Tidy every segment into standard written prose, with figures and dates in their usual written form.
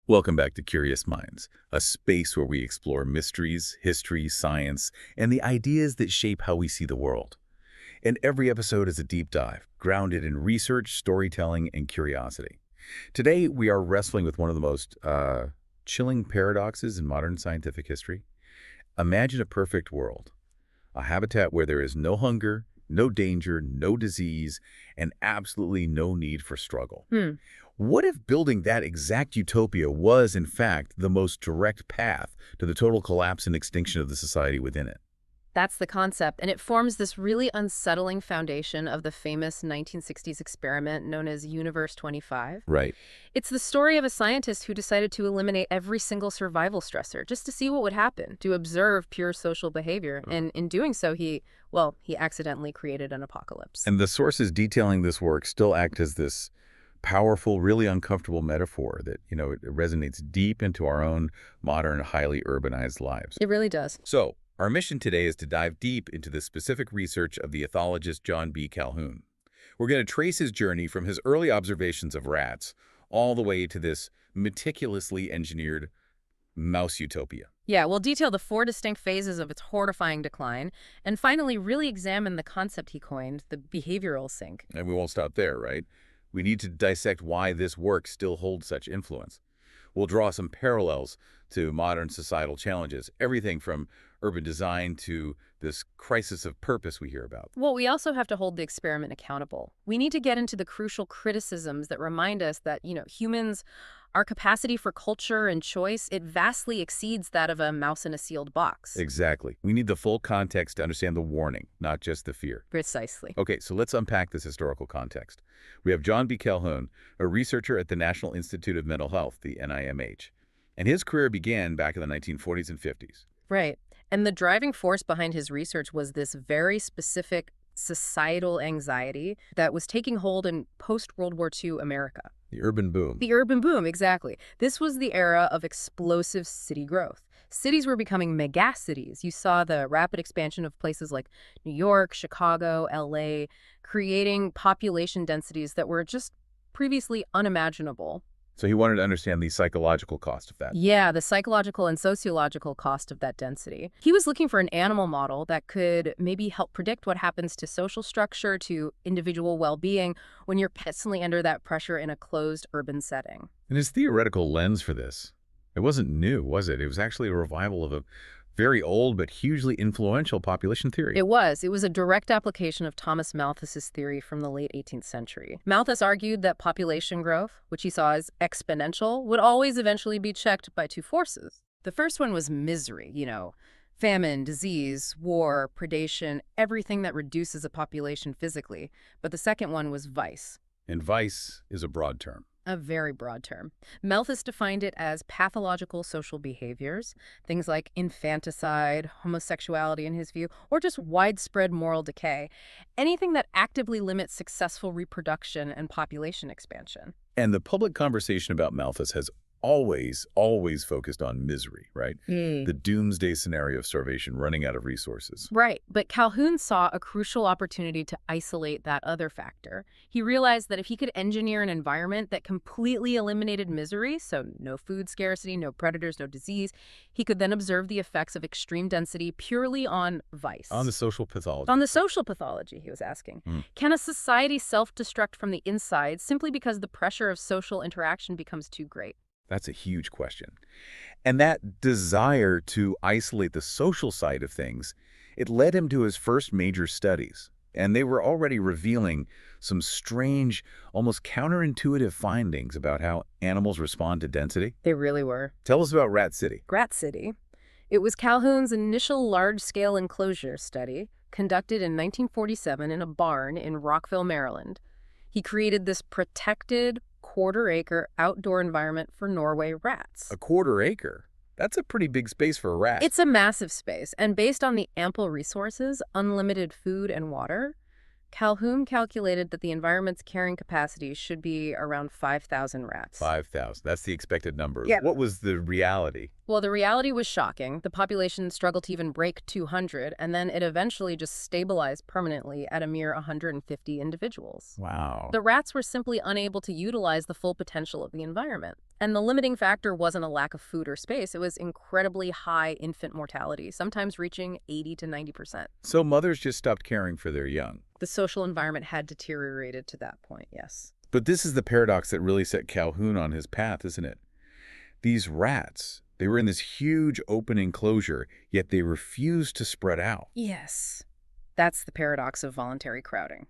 Welcome back to Curious Minds, a space where we explore mysteries, history, science, and the ideas that shape how we see the world. And every episode is a deep dive, grounded in research, storytelling, and curiosity. Today, we are wrestling with one of the most chilling paradoxes in modern scientific history. Imagine a perfect world, a habitat where there is no hunger, no danger, no disease, and absolutely no need for struggle. What if building that exact utopia was, in fact, the most direct path to the total collapse and extinction of the society within it? That's the concept, and it forms this really unsettling foundation of the famous 1960s experiment known as Universe 25. Right. It's the story of a scientist who decided to eliminate every single survival stressor just to see what would happen, to observe pure social behavior. And in doing so, he accidentally created an apocalypse. And the sources detailing this work still act as this powerful, really uncomfortable metaphor that, it resonates deep into our own modern, highly urbanized lives. It really does. So, our mission today is to dive deep into the specific research of the ethologist John B. Calhoun. We're going to trace his journey from his early observations of rats all the way to this meticulously engineered mouse utopia. Yeah, we'll detail the 4 distinct phases of its horrifying decline, and finally really examine the concept he coined, the behavioral sink. And we won't stop there, right? We need to dissect why this work still holds such influence. We'll draw some parallels to modern societal challenges, everything from urban design to this crisis of purpose we hear about. Well, we also have to hold the experiment accountable. We need to get into the crucial criticisms that remind us that, humans, our capacity for culture and choice, it vastly exceeds that of a mouse in a sealed box. Exactly. We need the full context to understand the warning, not just the fear. Precisely. Okay, so let's unpack this historical context. We have John B. Calhoun, a researcher at the National Institute of Mental Health, the NIMH. And his career began back in the 1940s and 50s. Right. And the driving force behind his research was this very specific societal anxiety that was taking hold in post-World War II America. The urban boom. The urban boom, exactly. This was the era of explosive city growth. Cities were becoming megacities. You saw the rapid expansion of places like New York, Chicago, LA, creating population densities that were just previously unimaginable. So he wanted to understand the psychological cost of that. Yeah, the psychological and sociological cost of that density. He was looking for an animal model that could maybe help predict what happens to social structure, to individual well-being when you're constantly under that pressure in a closed urban setting. And his theoretical lens for this, it wasn't new, was it? It was actually a revival of a very old but hugely influential population theory. It was a direct application of Thomas Malthus's theory from the late 18th century. Malthus argued that population growth, which he saw as exponential, would always eventually be checked by 2 forces. The first one was misery, famine, disease, war, predation, everything that reduces a population physically. But the second one was vice. And vice is a broad term. A very broad term. Malthus defined it as pathological social behaviors, things like infanticide, homosexuality in his view, or just widespread moral decay, anything that actively limits successful reproduction and population expansion. And the public conversation about Malthus has always focused on misery, right? The doomsday scenario of starvation, running out of resources. Right, but Calhoun saw a crucial opportunity to isolate that other factor. He realized that if he could engineer an environment that completely eliminated misery, so no food scarcity, no predators, no disease, he could then observe the effects of extreme density purely on vice. On the social pathology. On the social pathology, he was asking. Can a society self-destruct from the inside simply because the pressure of social interaction becomes too great? That's a huge question. And that desire to isolate the social side of things, it led him to his first major studies. And they were already revealing some strange, almost counterintuitive findings about how animals respond to density. They really were. Tell us about Rat City. Rat City. It was Calhoun's initial large-scale enclosure study, conducted in 1947 in a barn in Rockville, Maryland. He created this protected, quarter-acre outdoor environment for Norway rats. A quarter acre? That's a pretty big space for a rat. It's a massive space, and based on the ample resources, unlimited food and water, Calhoun calculated that the environment's carrying capacity should be around 5,000 rats. 5,000. That's the expected number. Yeah. What was the reality? Well, the reality was shocking. The population struggled to even break 200, and then it eventually just stabilized permanently at a mere 150 individuals. Wow. The rats were simply unable to utilize the full potential of the environment. And the limiting factor wasn't a lack of food or space, it was incredibly high infant mortality, sometimes reaching 80 to 90%. So mothers just stopped caring for their young. The social environment had deteriorated to that point, yes. But this is the paradox that really set Calhoun on his path, isn't it? These rats, they were in this huge open enclosure, yet they refused to spread out. Yes. That's the paradox of voluntary crowding.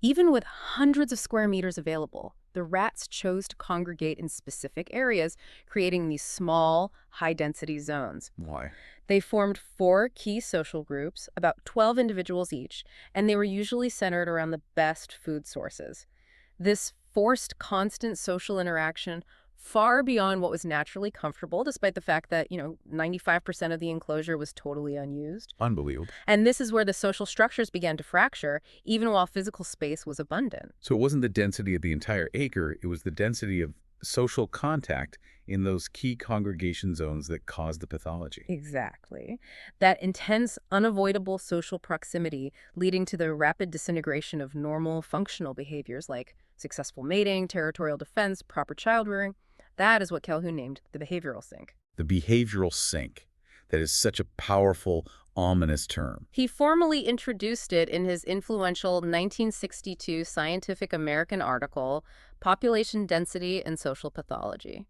Even with hundreds of square meters available, the rats chose to congregate in specific areas, creating these small, high-density zones. Why? They formed 4 key social groups, about 12 individuals each, and they were usually centered around the best food sources. This forced constant social interaction far beyond what was naturally comfortable, despite the fact that, 95% of the enclosure was totally unused. Unbelievable. And this is where the social structures began to fracture, even while physical space was abundant. So it wasn't the density of the entire acre, it was the density of social contact in those key congregation zones that caused the pathology. Exactly. That intense, unavoidable social proximity leading to the rapid disintegration of normal, functional behaviors like successful mating, territorial defense, proper child-rearing. That is what Calhoun named the behavioral sink. The behavioral sink. That is such a powerful, ominous term. He formally introduced it in his influential 1962 Scientific American article, Population Density and Social Pathology.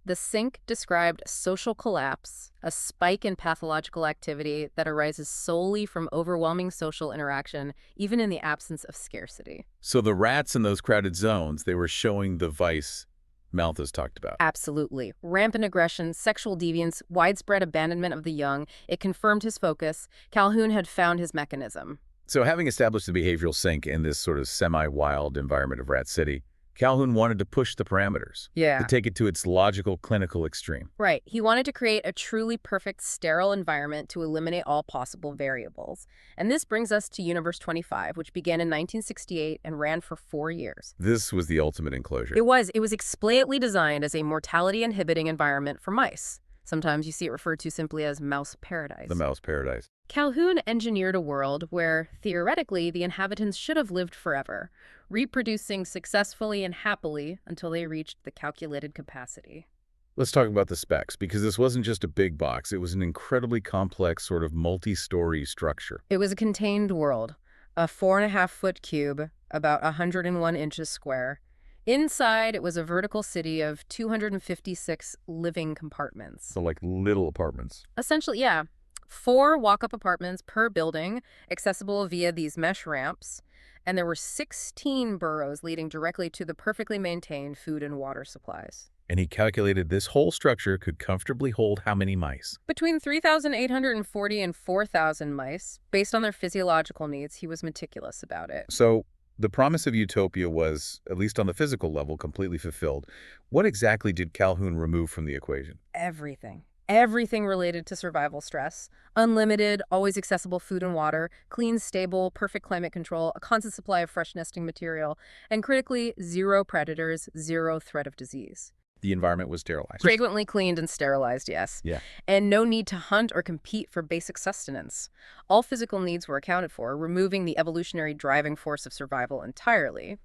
The sink described social collapse, a spike in pathological activity that arises solely from overwhelming social interaction, even in the absence of scarcity. So the rats in those crowded zones, they were showing the vice Malthus talked about. Absolutely. Rampant aggression, sexual deviance, widespread abandonment of the young. It confirmed his focus. Calhoun had found his mechanism. So having established the behavioral sink in this sort of semi-wild environment of Rat City, Calhoun wanted to push the parameters, Yeah. to take it to its logical, clinical extreme. Right. He wanted to create a truly perfect, sterile environment to eliminate all possible variables. And this brings us to Universe 25, which began in 1968 and ran for 4 years. This was the ultimate enclosure. It was explicitly designed as a mortality-inhibiting environment for mice. Sometimes you see it referred to simply as mouse paradise. The mouse paradise. Calhoun engineered a world where, theoretically, the inhabitants should have lived forever, reproducing successfully and happily until they reached the calculated capacity. Let's talk about the specs, because this wasn't just a big box. It was an incredibly complex sort of multi-story structure. It was a contained world, a 4.5-foot cube, about 101 inches square. Inside, it was a vertical city of 256 living compartments. So like little apartments. Essentially, yeah. 4 walk-up apartments per building, accessible via these mesh ramps, and there were 16 burrows leading directly to the perfectly maintained food and water supplies. And he calculated this whole structure could comfortably hold how many mice? Between 3,840 and 4,000 mice. Based on their physiological needs, he was meticulous about it. So the promise of Utopia was, at least on the physical level, completely fulfilled. What exactly did Calhoun remove from the equation? Everything. Everything related to survival stress. Unlimited, always accessible food and water, clean, stable, perfect climate control, a constant supply of fresh nesting material, and critically, 0 predators, 0 threat of disease. The environment was sterilized. Frequently cleaned and sterilized, yes. Yeah. And no need to hunt or compete for basic sustenance. All physical needs were accounted for, removing the evolutionary driving force of survival entirely.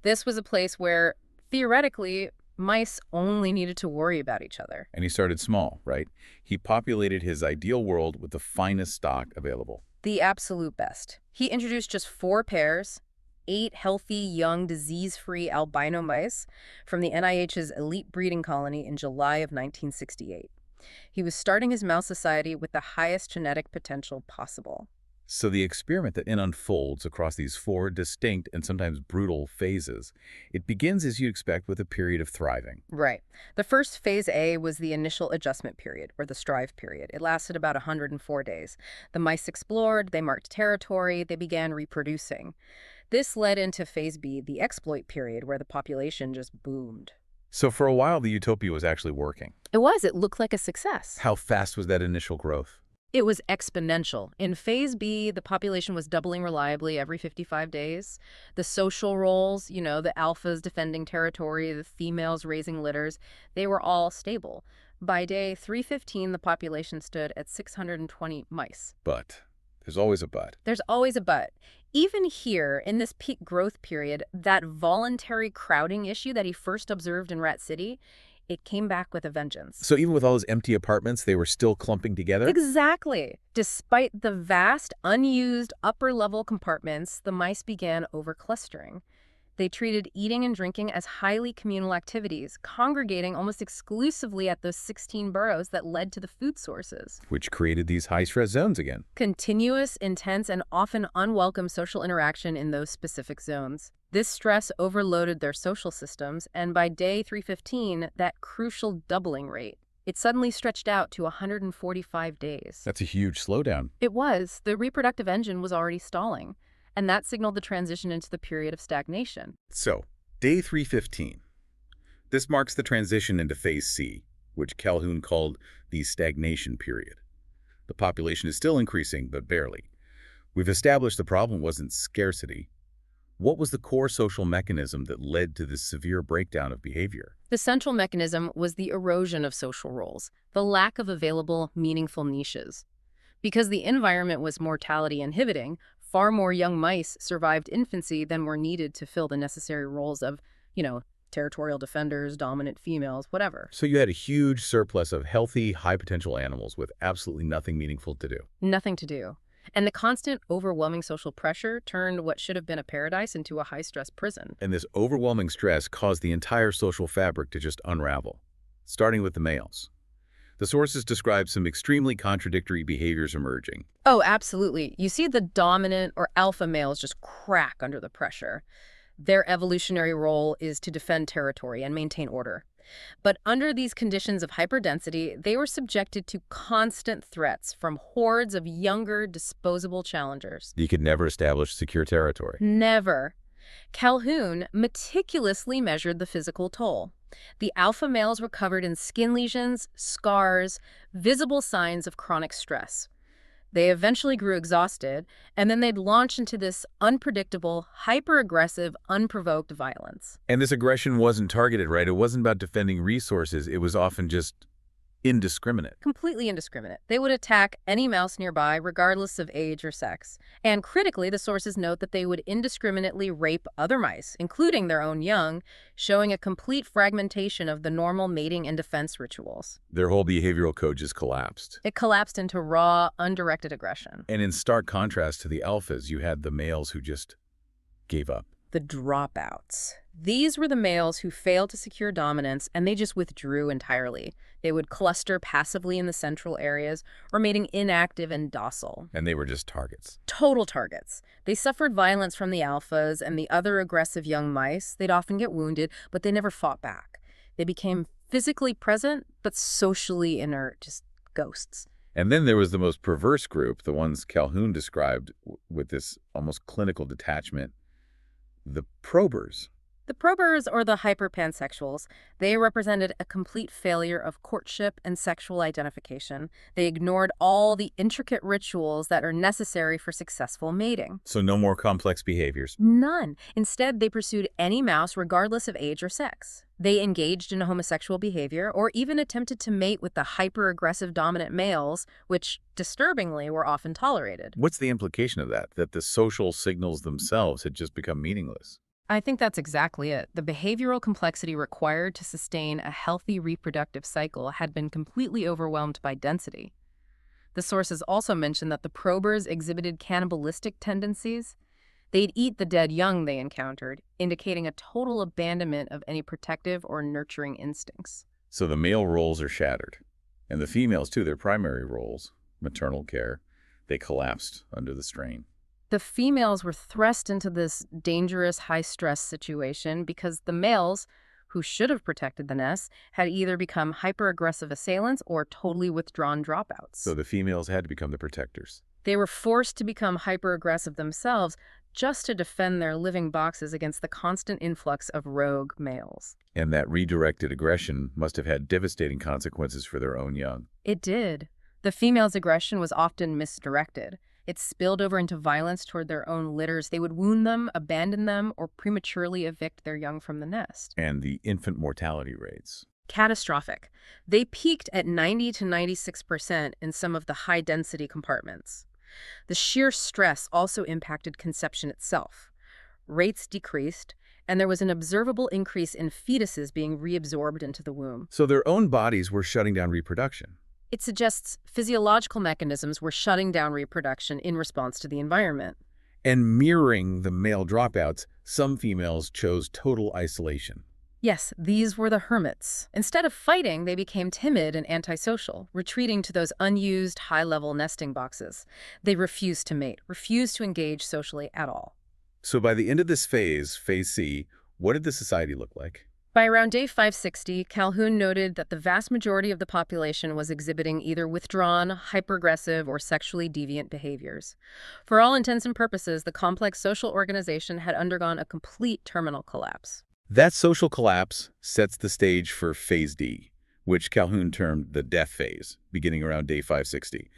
This was a place where, theoretically, mice only needed to worry about each other. And he started small, right? He populated his ideal world with the finest stock available. The absolute best. He introduced just 4 pairs, 8 healthy, young, disease-free albino mice from the NIH's elite breeding colony in July of 1968. He was starting his mouse society with the highest genetic potential possible. So the experiment that unfolds across these 4 distinct and sometimes brutal phases, it begins as you'd expect with a period of thriving. Right. The first phase A was the initial adjustment period, or the strive period. It lasted about 104 days. The mice explored, they marked territory, they began reproducing. This led into phase B, the exploit period, where the population just boomed. So for a while, the Utopia was actually working. It looked like a success. How fast was that initial growth? It was exponential. In Phase B, the population was doubling reliably every 55 days. The social roles, the alphas defending territory, the females raising litters, they were all stable. By day 315, the population stood at 620 mice. But there's always a but. There's always a but. Even here, in this peak growth period, that voluntary crowding issue that he first observed in Rat City, it came back with a vengeance. So even with all those empty apartments, they were still clumping together? Exactly. Despite the vast, unused upper-level compartments, the mice began over-clustering. They treated eating and drinking as highly communal activities, congregating almost exclusively at those 16 burrows that led to the food sources. Which created these high-stress zones again. Continuous, intense, and often unwelcome social interaction in those specific zones. This stress overloaded their social systems, and by day 315, that crucial doubling rate, it suddenly stretched out to 145 days. That's a huge slowdown. It was. The reproductive engine was already stalling, and that signaled the transition into the period of stagnation. So, day 315. This marks the transition into Phase C, which Calhoun called the stagnation period. The population is still increasing, but barely. We've established the problem wasn't scarcity. What was the core social mechanism that led to this severe breakdown of behavior? The central mechanism was the erosion of social roles, the lack of available, meaningful niches. Because the environment was mortality inhibiting, far more young mice survived infancy than were needed to fill the necessary roles of, territorial defenders, dominant females, whatever. So you had a huge surplus of healthy, high-potential animals with absolutely nothing meaningful to do. Nothing to do. And the constant, overwhelming social pressure turned what should have been a paradise into a high-stress prison. And this overwhelming stress caused the entire social fabric to just unravel, starting with the males. The sources describe some extremely contradictory behaviors emerging. Oh, absolutely. You see the dominant or alpha males just crack under the pressure. Their evolutionary role is to defend territory and maintain order. But under these conditions of hyperdensity, they were subjected to constant threats from hordes of younger, disposable challengers. You could never establish secure territory. Never. Calhoun meticulously measured the physical toll. The alpha males were covered in skin lesions, scars, visible signs of chronic stress. They eventually grew exhausted, and then they'd launch into this unpredictable, hyper-aggressive, unprovoked violence. And this aggression wasn't targeted, right? It wasn't about defending resources. It was often just indiscriminate. Completely indiscriminate. They would attack any mouse nearby, regardless of age or sex. And critically, the sources note that they would indiscriminately rape other mice, including their own young, showing a complete fragmentation of the normal mating and defense rituals. Their whole behavioral code just collapsed. It collapsed into raw, undirected aggression. And in stark contrast to the alphas, you had the males who just gave up. The dropouts. These were the males who failed to secure dominance, and they just withdrew entirely. They would cluster passively in the central areas, remaining inactive and docile. And they were just targets. Total targets. They suffered violence from the alphas and the other aggressive young mice. They'd often get wounded, but they never fought back. They became physically present, but socially inert, just ghosts. And then there was the most perverse group, the ones Calhoun described with this almost clinical detachment, the probers. The probers, or the hyperpansexuals, they represented a complete failure of courtship and sexual identification. They ignored all the intricate rituals that are necessary for successful mating. So no more complex behaviors. None. Instead, they pursued any mouse regardless of age or sex. They engaged in homosexual behavior or even attempted to mate with the hyper-aggressive dominant males, which, disturbingly, were often tolerated. What's the implication of that? That the social signals themselves had just become meaningless? I think that's exactly it. The behavioral complexity required to sustain a healthy reproductive cycle had been completely overwhelmed by density. The sources also mention that the probers exhibited cannibalistic tendencies. They'd eat the dead young they encountered, indicating a total abandonment of any protective or nurturing instincts. So the male roles are shattered. And the females, too, their primary roles, maternal care, they collapsed under the strain. The females were thrust into this dangerous high-stress situation because the males, who should have protected the nest, had either become hyper-aggressive assailants or totally withdrawn dropouts. So the females had to become the protectors. They were forced to become hyper-aggressive themselves just to defend their living boxes against the constant influx of rogue males. And that redirected aggression must have had devastating consequences for their own young. It did. The female's aggression was often misdirected. It spilled over into violence toward their own litters. They would wound them, abandon them, or prematurely evict their young from the nest. And the infant mortality rates. Catastrophic. They peaked at 90 to 96% in some of the high-density compartments. The sheer stress also impacted conception itself. Rates decreased, and there was an observable increase in fetuses being reabsorbed into the womb. So their own bodies were shutting down reproduction. It suggests physiological mechanisms were shutting down reproduction in response to the environment. And mirroring the male dropouts, some females chose total isolation. Yes, these were the hermits. Instead of fighting, they became timid and antisocial, retreating to those unused high-level nesting boxes. They refused to mate, refused to engage socially at all. So by the end of this phase, phase C, what did the society look like? By around day 560, Calhoun noted that the vast majority of the population was exhibiting either withdrawn, hyperaggressive, or sexually deviant behaviors. For all intents and purposes, the complex social organization had undergone a complete terminal collapse. That social collapse sets the stage for phase D, which Calhoun termed the death phase, beginning around day 560.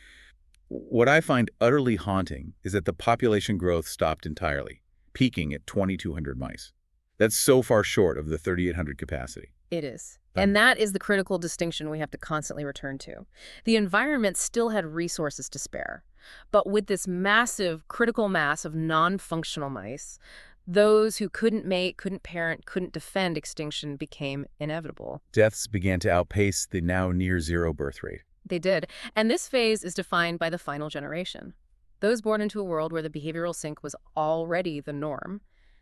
What I find utterly haunting is that the population growth stopped entirely, peaking at 2,200 mice. That's so far short of the 3,800 capacity. It is. And that is the critical distinction we have to constantly return to. The environment still had resources to spare. But with this massive critical mass of non-functional mice, those who couldn't mate, couldn't parent, couldn't defend extinction became inevitable. Deaths began to outpace the now near-zero birth rate. They did. And this phase is defined by the final generation. Those born into a world where the behavioral sink was already the norm.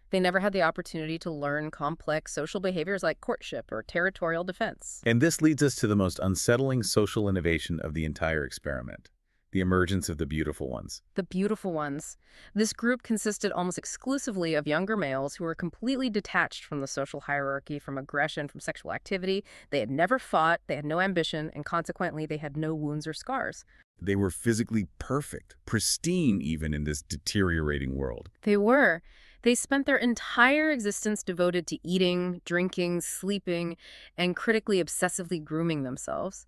They never had the opportunity to learn complex social behaviors like courtship or territorial defense. And this leads us to the most unsettling social innovation of the entire experiment, the emergence of the beautiful ones. The beautiful ones. This group consisted almost exclusively of younger males who were completely detached from the social hierarchy, from aggression, from sexual activity. They had never fought, they had no ambition, and consequently they had no wounds or scars. They were physically perfect, pristine even in this deteriorating world. They were. They spent their entire existence devoted to eating, drinking, sleeping, and critically obsessively grooming themselves.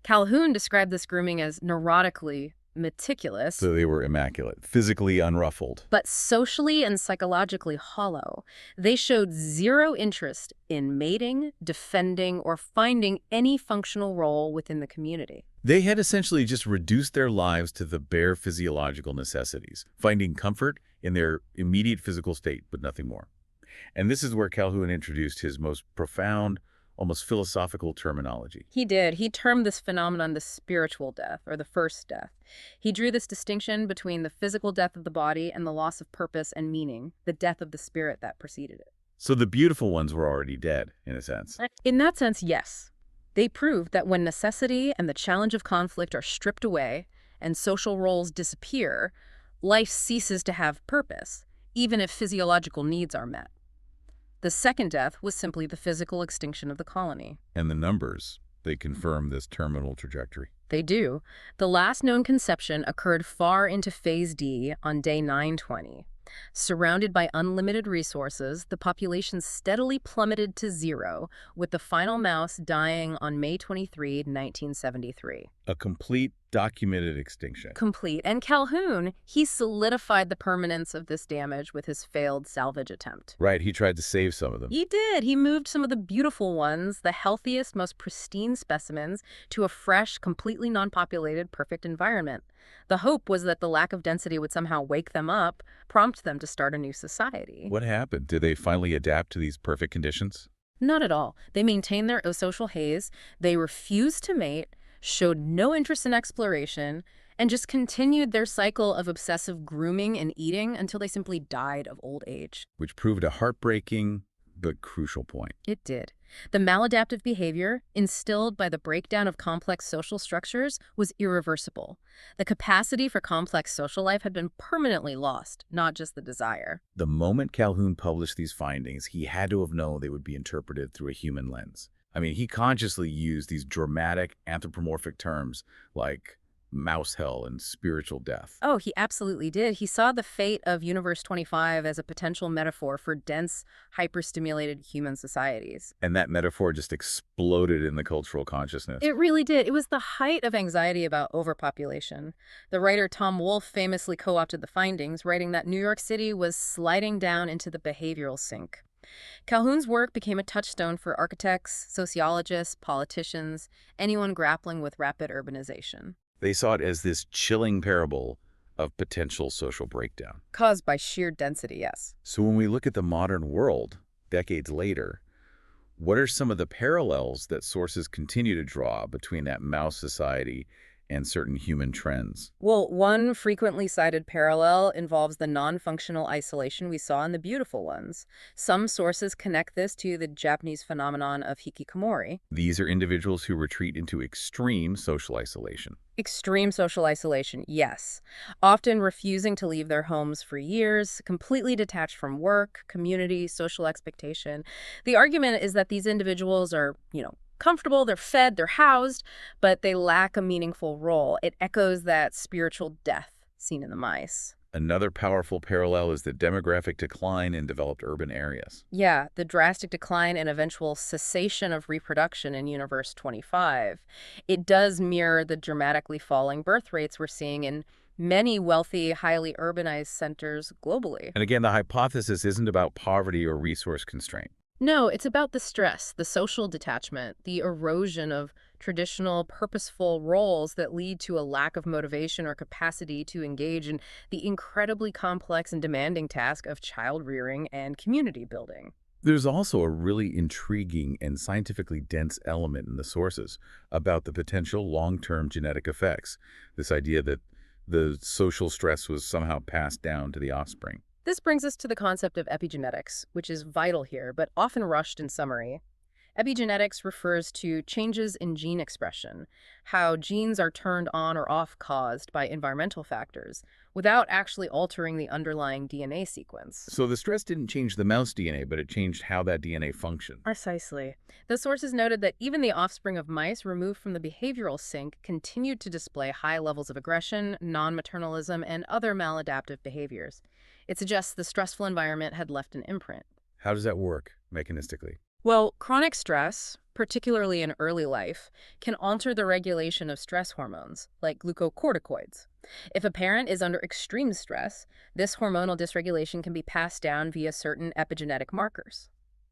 Calhoun described this grooming as neurotically meticulous, So they were immaculate, physically unruffled. but socially and psychologically hollow. They showed zero interest in mating, defending, or finding any functional role within the community. They had essentially just reduced their lives to the bare physiological necessities, finding comfort in their immediate physical state, but nothing more. And this is where Calhoun introduced his most profound, almost philosophical terminology. He did. He termed this phenomenon the spiritual death, or the first death. He drew this distinction between the physical death of the body and the loss of purpose and meaning, the death of the spirit that preceded it. So the beautiful ones were already dead, in a sense. In that sense, yes. They proved that when necessity and the challenge of conflict are stripped away and social roles disappear, life ceases to have purpose, even if physiological needs are met. The second death was simply the physical extinction of the colony. And the numbers, they confirm this terminal trajectory. They do. The last known conception occurred far into phase D on day 920. Surrounded by unlimited resources, the population steadily plummeted to zero, with the final mouse dying on May 23, 1973. A complete documented extinction. Complete. And Calhoun, he solidified the permanence of this damage with his failed salvage attempt. Right, he tried to save some of them. He did. He moved some of the beautiful ones, the healthiest, most pristine specimens, to a fresh, completely non-populated, perfect environment. The hope was that the lack of density would somehow wake them up, prompt them to start a new society. What happened? Did they finally adapt to these perfect conditions? Not at all. They maintained their social haze, they refused to mate, showed no interest in exploration, and just continued their cycle of obsessive grooming and eating until they simply died of old age. Which proved a heartbreaking but crucial point. It did. The maladaptive behavior, instilled by the breakdown of complex social structures, was irreversible. The capacity for complex social life had been permanently lost, not just the desire. The moment Calhoun published these findings, he had to have known they would be interpreted through a human lens. I mean, he consciously used these dramatic anthropomorphic terms like mouse hell and spiritual death. Oh, he absolutely did. He saw the fate of Universe 25 as a potential metaphor for dense, hyperstimulated human societies. And that metaphor just exploded in the cultural consciousness. It really did. It was the height of anxiety about overpopulation. The writer Tom Wolfe famously co-opted the findings, writing that New York City was sliding down into the behavioral sink. Calhoun's work became a touchstone for architects, sociologists, politicians, anyone grappling with rapid urbanization. They saw it as this chilling parable of potential social breakdown. Caused by sheer density, yes. So when we look at the modern world, decades later, what are some of the parallels that sources continue to draw between that mouse society and certain human trends? Well, one frequently cited parallel involves the non-functional isolation we saw in the beautiful ones. Some sources connect this to the Japanese phenomenon of hikikomori. These are individuals who retreat into extreme social isolation. Extreme social isolation, yes. Often refusing to leave their homes for years, completely detached from work, community, social expectation. The argument is that these individuals are, comfortable, they're fed, they're housed, but they lack a meaningful role. It echoes that spiritual death seen in the mice. Another powerful parallel is the demographic decline in developed urban areas. Yeah, the drastic decline and eventual cessation of reproduction in Universe 25. It does mirror the dramatically falling birth rates we're seeing in many wealthy, highly urbanized centers globally. And again, the hypothesis isn't about poverty or resource constraint. No, it's about the stress, the social detachment, the erosion of traditional, purposeful roles that lead to a lack of motivation or capacity to engage in the incredibly complex and demanding task of child rearing and community building. There's also a really intriguing and scientifically dense element in the sources about the potential long-term genetic effects. This idea that the social stress was somehow passed down to the offspring. This brings us to the concept of epigenetics, which is vital here, but often rushed in summary. Epigenetics refers to changes in gene expression, how genes are turned on or off caused by environmental factors, without actually altering the underlying DNA sequence. So the stress didn't change the mouse DNA, but it changed how that DNA functioned. Precisely. The sources noted that even the offspring of mice removed from the behavioral sink continued to display high levels of aggression, non-maternalism, and other maladaptive behaviors. It suggests the stressful environment had left an imprint. How does that work mechanistically? Well, chronic stress, particularly in early life, can alter the regulation of stress hormones, like glucocorticoids. If a parent is under extreme stress, this hormonal dysregulation can be passed down via certain epigenetic markers.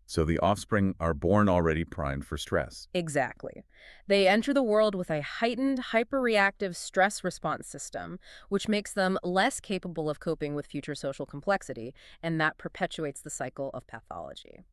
So the offspring are born already primed for stress. Exactly. They enter the world with a heightened, hyperreactive stress response system, which makes them less capable of coping with future social complexity, and that perpetuates the cycle of pathology.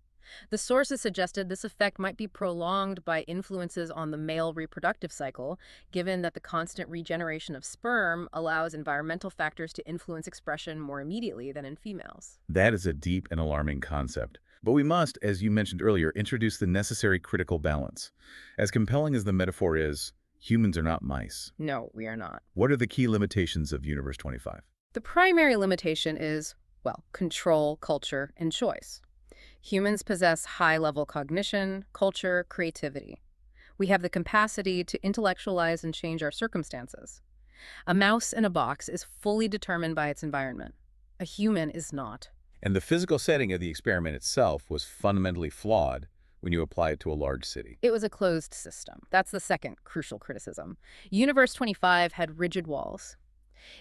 The sources suggested this effect might be prolonged by influences on the male reproductive cycle, given that the constant regeneration of sperm allows environmental factors to influence expression more immediately than in females. That is a deep and alarming concept. But we must, as you mentioned earlier, introduce the necessary critical balance. As compelling as the metaphor is, humans are not mice. No, we are not. What are the key limitations of Universe 25? The primary limitation is, control, culture, and choice. Humans possess high-level cognition, culture, creativity. We have the capacity to intellectualize and change our circumstances. A mouse in a box is fully determined by its environment. A human is not. And the physical setting of the experiment itself was fundamentally flawed when you apply it to a large city. It was a closed system. That's the second crucial criticism. Universe 25 had rigid walls.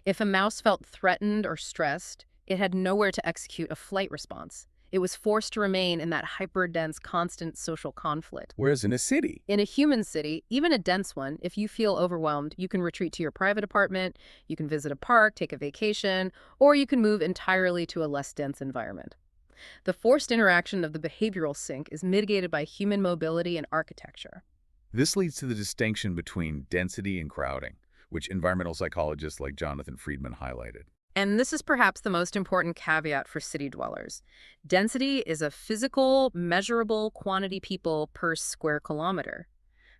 If a mouse felt threatened or stressed, it had nowhere to execute a flight response. It was forced to remain in that hyper-dense, constant social conflict. Whereas in a city, In a human city, even a dense one, if you feel overwhelmed, you can retreat to your private apartment, you can visit a park, take a vacation, or you can move entirely to a less dense environment. The forced interaction of the behavioral sink is mitigated by human mobility and architecture. this leads to the distinction between density and crowding, which environmental psychologists like Jonathan Friedman highlighted. And this is perhaps the most important caveat for city dwellers. Density is a physical, measurable quantity people per square kilometer.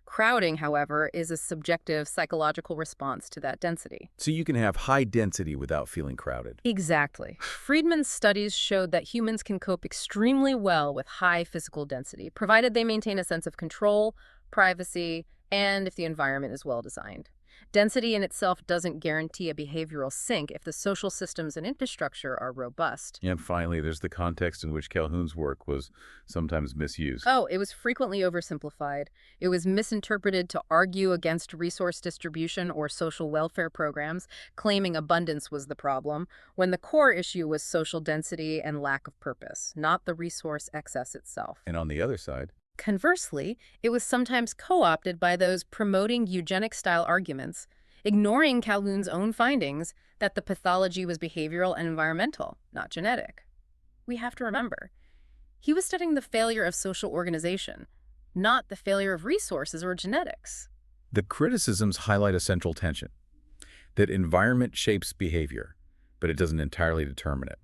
Crowding, however, is a subjective psychological response to that density. So you can have high density without feeling crowded. Exactly. Friedman's studies showed that humans can cope extremely well with high physical density, provided they maintain a sense of control, privacy, and if the environment is well designed. Density in itself doesn't guarantee a behavioral sink if the social systems and infrastructure are robust. And finally, there's the context in which Calhoun's work was sometimes misused. Oh, it was frequently oversimplified. It was misinterpreted to argue against resource distribution or social welfare programs, claiming abundance was the problem, when the core issue was social density and lack of purpose, not the resource excess itself. And on the other side, Conversely, it was sometimes co-opted by those promoting eugenic-style arguments, ignoring Calhoun's own findings that the pathology was behavioral and environmental, not genetic. We have to remember, he was studying the failure of social organization, not the failure of resources or genetics. the criticisms highlight a central tension, that environment shapes behavior, but it doesn't entirely determine it.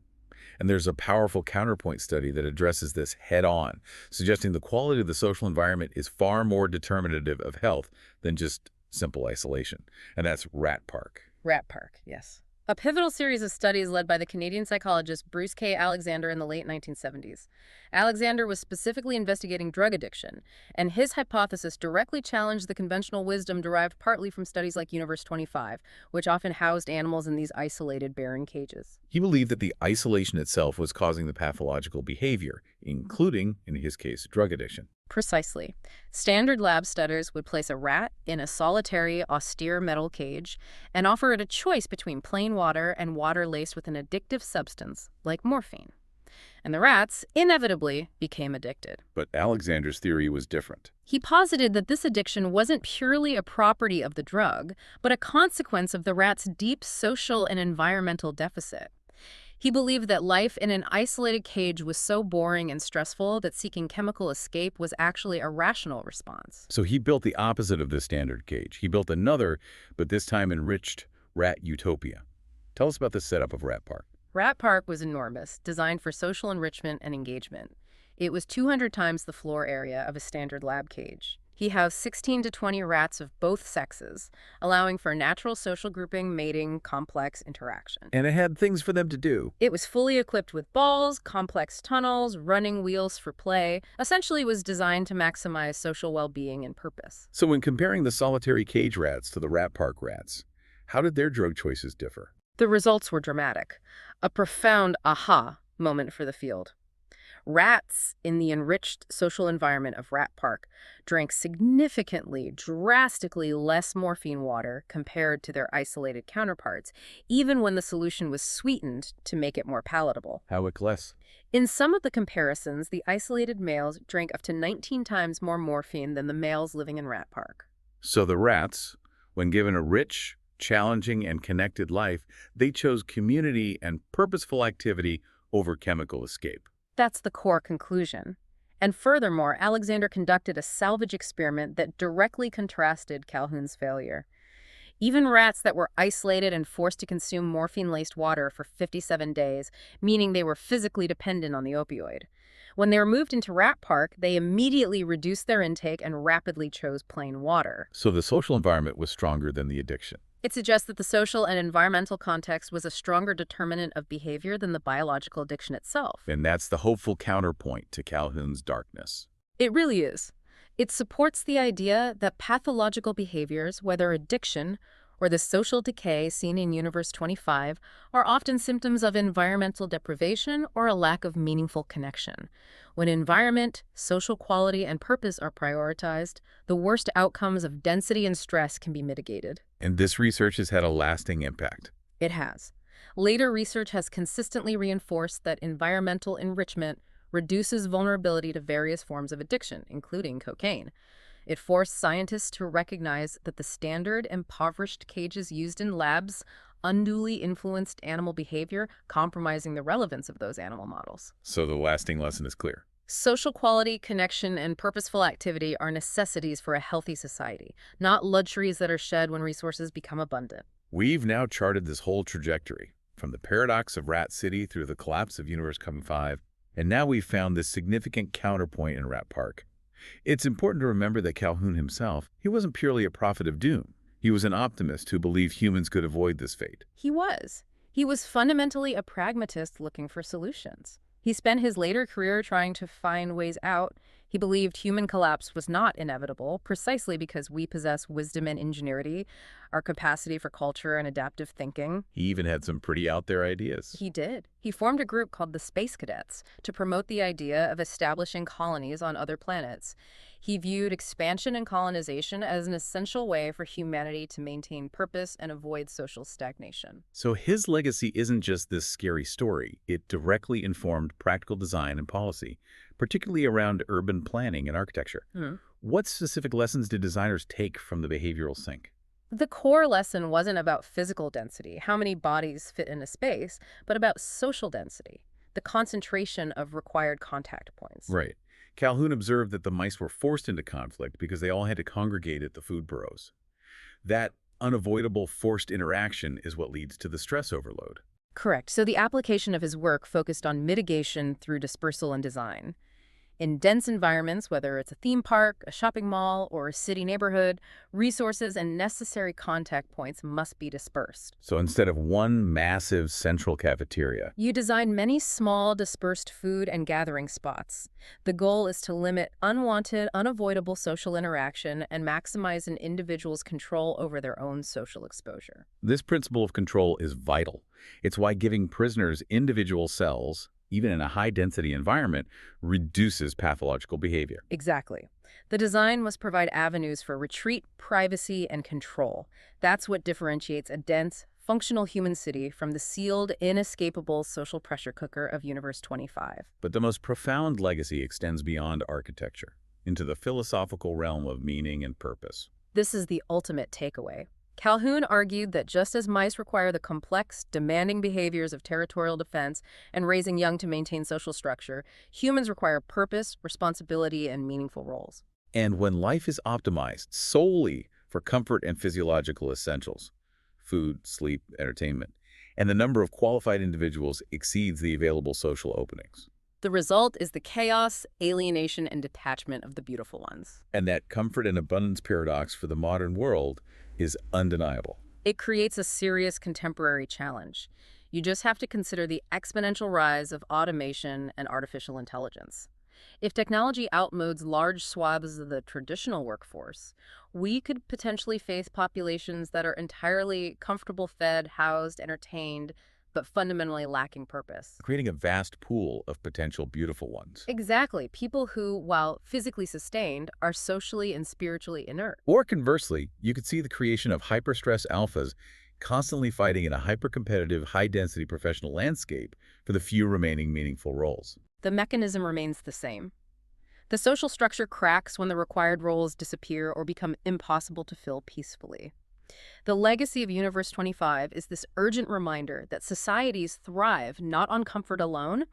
And there's a powerful counterpoint study that addresses this head-on, suggesting the quality of the social environment is far more determinative of health than just simple isolation. And that's Rat Park. Rat Park, yes. A pivotal series of studies led by the Canadian psychologist Bruce K. Alexander in the late 1970s. Alexander was specifically investigating drug addiction, and his hypothesis directly challenged the conventional wisdom derived partly from studies like Universe 25, which often housed animals in these isolated, barren cages. He believed that the isolation itself was causing the pathological behavior, including, in his case, drug addiction. Precisely. Standard lab studies would place a rat in a solitary, austere metal cage and offer it a choice between plain water and water laced with an addictive substance, like morphine. And the rats inevitably became addicted. But Alexander's theory was different. He posited that this addiction wasn't purely a property of the drug, but a consequence of the rat's deep social and environmental deficit. He believed that life in an isolated cage was so boring and stressful that seeking chemical escape was actually a rational response. So he built the opposite of the standard cage. He built another, but this time enriched rat Utopia. Tell us about the setup of Rat Park. Rat Park was enormous, designed for social enrichment and engagement. It was 200 times the floor area of a standard lab cage. He housed 16 to 20 rats of both sexes, allowing for natural social grouping, mating, complex interaction. And it had things for them to do. It was fully equipped with balls, complex tunnels, running wheels for play. Essentially, it was designed to maximize social well-being and purpose. So when comparing the solitary cage rats to the Rat Park rats, how did their drug choices differ? The results were dramatic. A profound aha moment for the field. Rats in the enriched social environment of Rat Park drank significantly, drastically less morphine water compared to their isolated counterparts, even when the solution was sweetened to make it more palatable. How it less? In some of the comparisons, the isolated males drank up to 19 times more morphine than the males living in Rat Park. So the rats, when given a rich, challenging, and connected life, they chose community and purposeful activity over chemical escape. That's the core conclusion. And furthermore, Alexander conducted a salvage experiment that directly contrasted Calhoun's failure. Even rats that were isolated and forced to consume morphine-laced water for 57 days, meaning they were physically dependent on the opioid. When they were moved into Rat Park, they immediately reduced their intake and rapidly chose plain water. So the social environment was stronger than the addiction. It suggests that the social and environmental context was a stronger determinant of behavior than the biological addiction itself. And that's the hopeful counterpoint to Calhoun's darkness. It really is. It supports the idea that pathological behaviors, whether addiction or the social decay seen in Universe 25, are often symptoms of environmental deprivation or a lack of meaningful connection. When environment, social quality, and purpose are prioritized, the worst outcomes of density and stress can be mitigated. And this research has had a lasting impact. It has. Later research has consistently reinforced that environmental enrichment reduces vulnerability to various forms of addiction, including cocaine. It forced scientists to recognize that the standard, impoverished cages used in labs unduly influenced animal behavior, compromising the relevance of those animal models. So the lasting lesson is clear. Social quality, connection, and purposeful activity are necessities for a healthy society, not luxuries that are shed when resources become abundant. We've now charted this whole trajectory, from the paradox of Rat City through the collapse of Universe 25, and now we've found this significant counterpoint in Rat Park. It's important to remember that Calhoun himself, he wasn't purely a prophet of doom. He was an optimist who believed humans could avoid this fate. He was. He was fundamentally a pragmatist looking for solutions. He spent his later career trying to find ways out, He believed human collapse was not inevitable, precisely because we possess wisdom and ingenuity, our capacity for culture and adaptive thinking. He even had some pretty out there ideas. He did. He formed a group called the Space Cadets to promote the idea of establishing colonies on other planets. He viewed expansion and colonization as an essential way for humanity to maintain purpose and avoid social stagnation. So his legacy isn't just this scary story. It directly informed practical design and policy, particularly around urban planning and architecture. What specific lessons did designers take from the behavioral sink? The core lesson wasn't about physical density, how many bodies fit in a space, but about social density, the concentration of required contact points. Right. Calhoun observed that the mice were forced into conflict because they all had to congregate at the food burrows. That unavoidable forced interaction is what leads to the stress overload. Correct. So the application of his work focused on mitigation through dispersal and design. In dense environments, whether it's a theme park, a shopping mall, or a city neighborhood, resources and necessary contact points must be dispersed. So instead of one massive central cafeteria, You design many small, dispersed food and gathering spots. The goal is to limit unwanted, unavoidable social interaction and maximize an individual's control over their own social exposure. this principle of control is vital. It's why giving prisoners individual cells, even in a high-density environment, reduces pathological behavior. Exactly. The design must provide avenues for retreat, privacy, and control. That's what differentiates a dense, functional human city from the sealed, inescapable social pressure cooker of Universe 25. But the most profound legacy extends beyond architecture, into the philosophical realm of meaning and purpose. This is the ultimate takeaway. Calhoun argued that just as mice require the complex, demanding behaviors of territorial defense and raising young to maintain social structure, humans require purpose, responsibility, and meaningful roles. And when life is optimized solely for comfort and physiological essentials, food, sleep, entertainment, and the number of qualified individuals exceeds the available social openings. The result is the chaos, alienation, and detachment of the beautiful ones. And that comfort and abundance paradox for the modern world is undeniable. It creates a serious contemporary challenge. You just have to consider the exponential rise of automation and artificial intelligence. If technology outmodes large swaths of the traditional workforce, we could potentially face populations that are entirely comfortable, fed, housed, entertained, but fundamentally lacking purpose. Creating a vast pool of potential beautiful ones. Exactly. People who, while physically sustained, are socially and spiritually inert. Or conversely, you could see the creation of hyper-stress alphas constantly fighting in a hyper-competitive, high-density professional landscape for the few remaining meaningful roles. The mechanism remains the same. The social structure cracks when the required roles disappear or become impossible to fill peacefully. The legacy of Universe 25 is this urgent reminder that societies thrive not on comfort alone,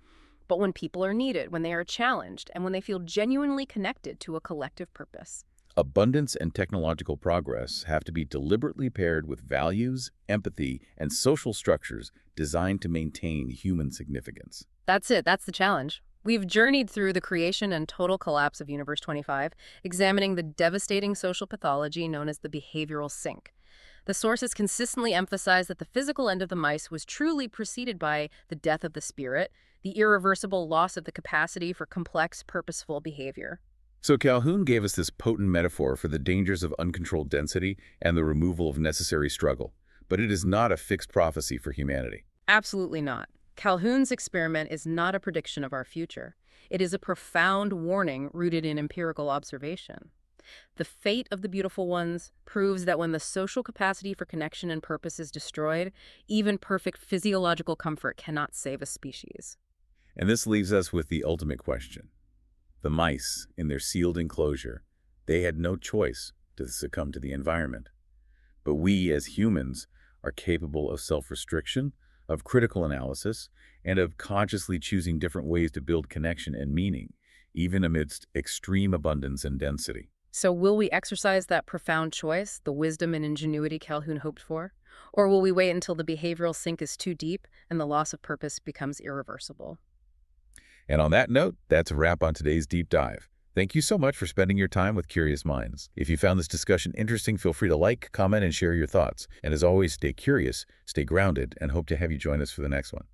but when people are needed, when they are challenged, and when they feel genuinely connected to a collective purpose. Abundance and technological progress have to be deliberately paired with values, empathy, and social structures designed to maintain human significance. That's it. That's the challenge. We've journeyed through the creation and total collapse of Universe 25, examining the devastating social pathology known as the behavioral sink. The sources consistently emphasize that the physical end of the mice was truly preceded by the death of the spirit, the irreversible loss of the capacity for complex, purposeful behavior. So Calhoun gave us this potent metaphor for the dangers of uncontrolled density and the removal of necessary struggle. But it is not a fixed prophecy for humanity. Absolutely not. Calhoun's experiment is not a prediction of our future. It is a profound warning rooted in empirical observation. The fate of the beautiful ones proves that when the social capacity for connection and purpose is destroyed, even perfect physiological comfort cannot save a species. And this leaves us with the ultimate question. The mice, in their sealed enclosure, they had no choice to succumb to the environment. But we, as humans, are capable of self-restriction, of critical analysis, and of consciously choosing different ways to build connection and meaning, even amidst extreme abundance and density. So will we exercise that profound choice, the wisdom and ingenuity Calhoun hoped for? Or will we wait until the behavioral sink is too deep and the loss of purpose becomes irreversible? And on that note, that's a wrap on today's deep dive. Thank you so much for spending your time with Curious Minds. If you found this discussion interesting, feel free to like, comment, and share your thoughts. And as always, stay curious, stay grounded, and hope to have you join us for the next one.